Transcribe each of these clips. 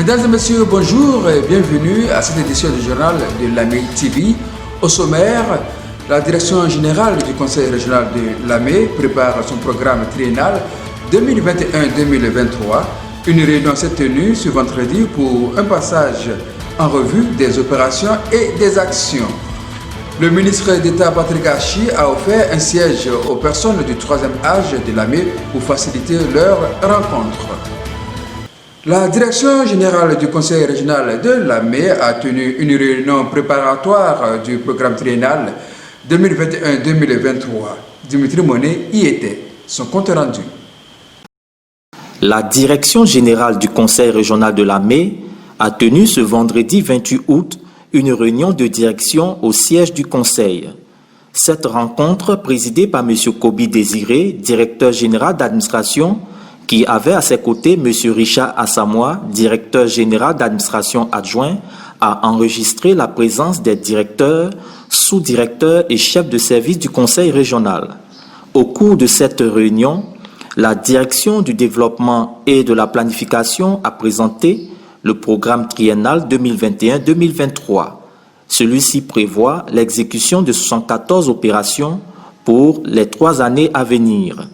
Mesdames et messieurs, bonjour et bienvenue à cette édition du journal de Lamé TV. Au sommaire, la direction générale du Conseil régional de Lamé prépare son programme triennal 2021-2023. Une réunion s'est tenue ce vendredi pour un passage en revue des opérations et des actions. Le ministre d'État Patrick Achi a offert un siège aux personnes du 3e âge de Lamé pour faciliter leur rencontre. La direction générale du Conseil régional de Lamé a tenu une réunion préparatoire du programme triennal 2021-2023. Dimitri Monet y était. Son compte rendu. La direction générale du Conseil régional de Lamé a tenu ce vendredi 28 août une réunion de direction au siège du Conseil. Cette rencontre, présidée par M. Kobi Désiré, directeur général d'administration, qui avait à ses côtés M. Richard Assamoah, directeur général d'administration adjoint, a enregistré la présence des directeurs, sous-directeurs et chefs de service du Conseil régional. Au cours de cette réunion, la direction du développement et de la planification a présenté le programme triennal 2021-2023. Celui-ci prévoit l'exécution de 74 opérations pour les 3 années à venir.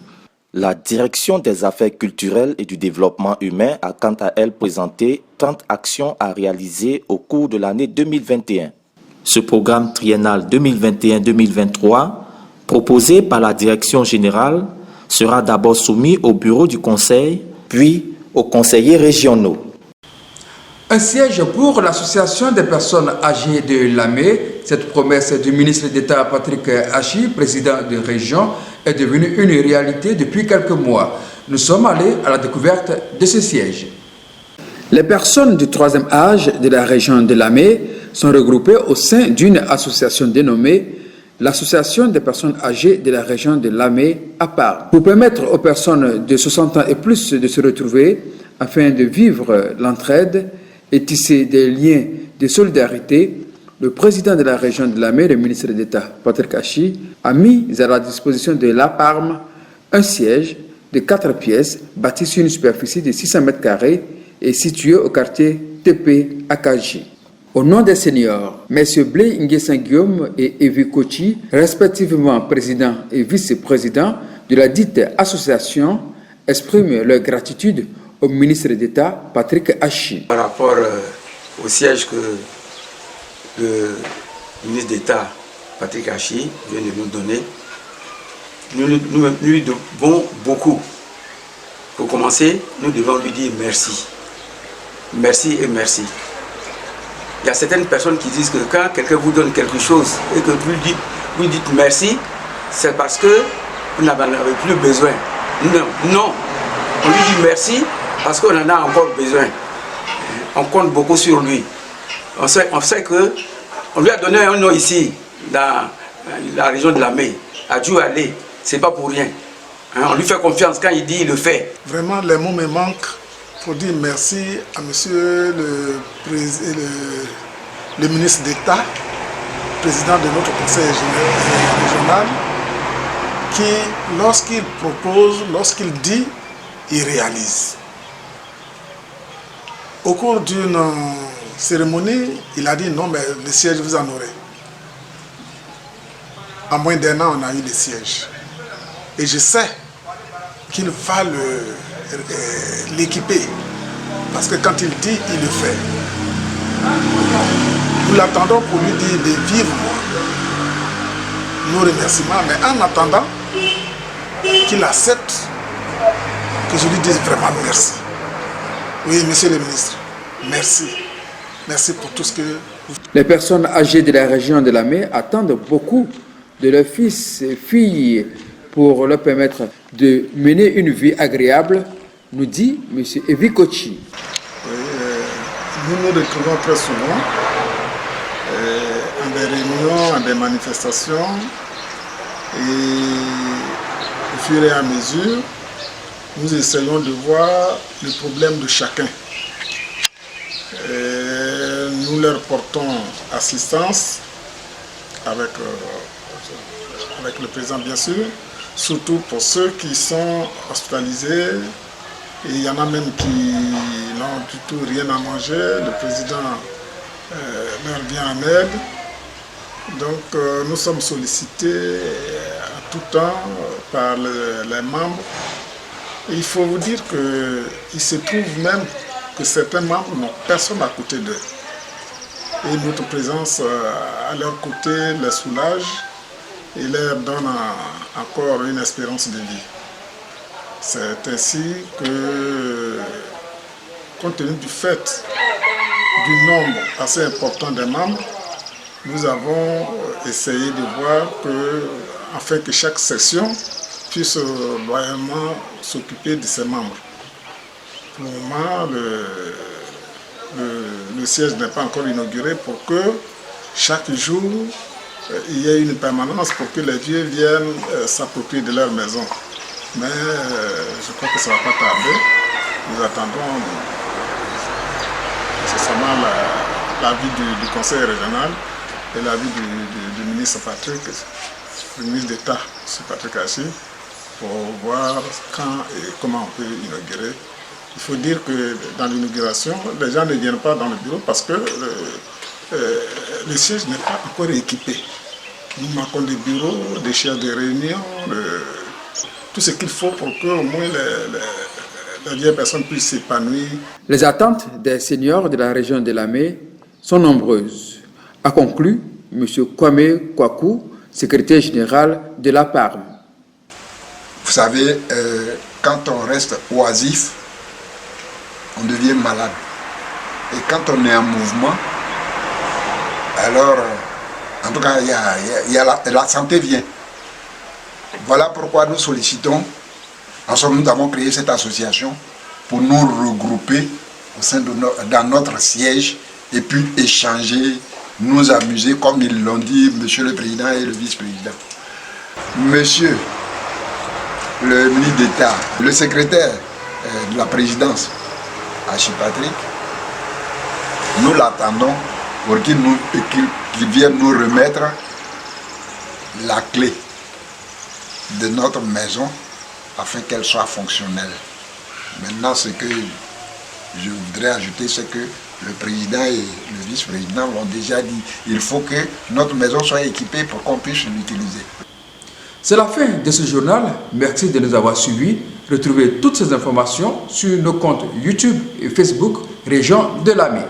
La direction des affaires culturelles et du développement humain a quant à elle présenté 30 actions à réaliser au cours de l'année 2021. Ce programme triennal 2021-2023, proposé par la direction générale, sera d'abord soumis au bureau du Conseil, puis aux conseillers régionaux. Un siège pour l'association des personnes âgées de Lamé. Cette promesse du ministre d'État Patrick Achi, président de région, est devenue une réalité depuis quelques mois. Nous sommes allés à la découverte de ce siège. Les personnes du 3e âge de la région de Lamé sont regroupées au sein d'une association dénommée l'Association des personnes âgées de la région de Lamé à part, pour permettre aux personnes de 60 ans et plus de se retrouver afin de vivre l'entraide et tisser des liens de solidarité. Le président de la région de Lamé, le ministre d'État Patrick Achi, a mis à la disposition de l'APARM un siège de 4 pièces bâti sur une superficie de 600 m² et situé au quartier TP à Kaji. Au nom des seniors, M. Blé Nguessan-Guillaume et Evi Kochi, respectivement président et vice-président de la dite association, expriment leur gratitude au ministre d'État Patrick Achi. Par rapport au siège que le ministre d'État Patrick Achi vient de nous donner, nous lui devons beaucoup. Pour commencer, nous devons lui dire merci. Merci et merci. Il y a certaines personnes qui disent que quand quelqu'un vous donne quelque chose et que vous lui dites merci, c'est parce que vous n'en avez plus besoin. Non, on lui dit merci parce qu'on en a encore besoin. On compte beaucoup sur lui. On sait qu'on lui a donné un nom ici, dans la région de Lamé, à Djoualé. C'est pas pour rien. On lui fait confiance, quand il dit, il le fait. Vraiment, les mots me manquent pour dire merci à monsieur le ministre d'État, président de notre conseil régional, qui, lorsqu'il propose, lorsqu'il dit, il réalise. Au cours d'une cérémonie, il a dit non, mais le siège, vous en aurez. En moins d'1 an, on a eu le siège. Et je sais qu'il va l'équiper. Parce que quand il dit, il le fait. Nous l'attendons pour lui dire de vivre nos remerciements. Mais en attendant qu'il accepte que je lui dise vraiment merci. Oui, monsieur le ministre, merci. Merci pour tout ce que vous faites. Les personnes âgées de la région de Lamé attendent beaucoup de leurs fils et filles pour leur permettre de mener une vie agréable, nous dit M. Evi Kochi. Nous nous retrouvons très souvent en des réunions, en des manifestations, et au fur et à mesure, nous essayons de voir le problème de chacun. Nous leur portons assistance avec le président bien sûr, surtout pour ceux qui sont hospitalisés Et il y en a même qui n'ont du tout rien à manger. Le président leur vient en aide. Donc nous sommes sollicités à tout temps par les membres. Et il faut vous dire qu'il se trouve même que certains membres n'ont personne à côté d'eux. Et notre présence à leur côté les soulage et leur donne encore une espérance de vie. C'est ainsi que, compte tenu du fait du nombre assez important des membres, nous avons essayé de voir afin que chaque section puisse loyalement s'occuper de ses membres. Pour le moment, le siège n'est pas encore inauguré pour que chaque jour, il y ait une permanence pour que les vieux viennent s'approprier de leur maison. Mais je crois que ça ne va pas tarder. Nous attendons nécessairement l'avis du conseil régional et l'avis du ministre Patrick, le ministre d'État, M. Patrick Hachi, pour voir quand et comment on peut inaugurer. Il faut dire que dans l'inauguration, les gens ne viennent pas dans le bureau parce que le siège n'est pas encore équipé. Nous manquons des bureaux, des chaises de réunion, tout ce qu'il faut pour que au moins les vieilles personnes puissent s'épanouir. Les attentes des seniors de la région de Lamé sont nombreuses, a conclu M. Kwame Kwaku, secrétaire général de la PARM. Vous savez, quand on reste oisif, on devient malade. Et quand on est en mouvement, alors, en tout cas, la santé vient. Voilà pourquoi nous sollicitons, en somme, nous avons créé cette association pour nous regrouper au sein dans notre siège et puis échanger, nous amuser, comme ils l'ont dit, monsieur le président et le vice-président. Monsieur le ministre d'État, le secrétaire de la présidence, Hachi Patrick, nous l'attendons pour qu'il vienne nous remettre la clé de notre maison afin qu'elle soit fonctionnelle. Maintenant, ce que je voudrais ajouter, c'est que le président et le vice-président l'ont déjà dit. Il faut que notre maison soit équipée pour qu'on puisse l'utiliser. C'est la fin de ce journal. Merci de nous avoir suivis. Retrouvez toutes ces informations sur nos comptes YouTube et Facebook Région de Lamé.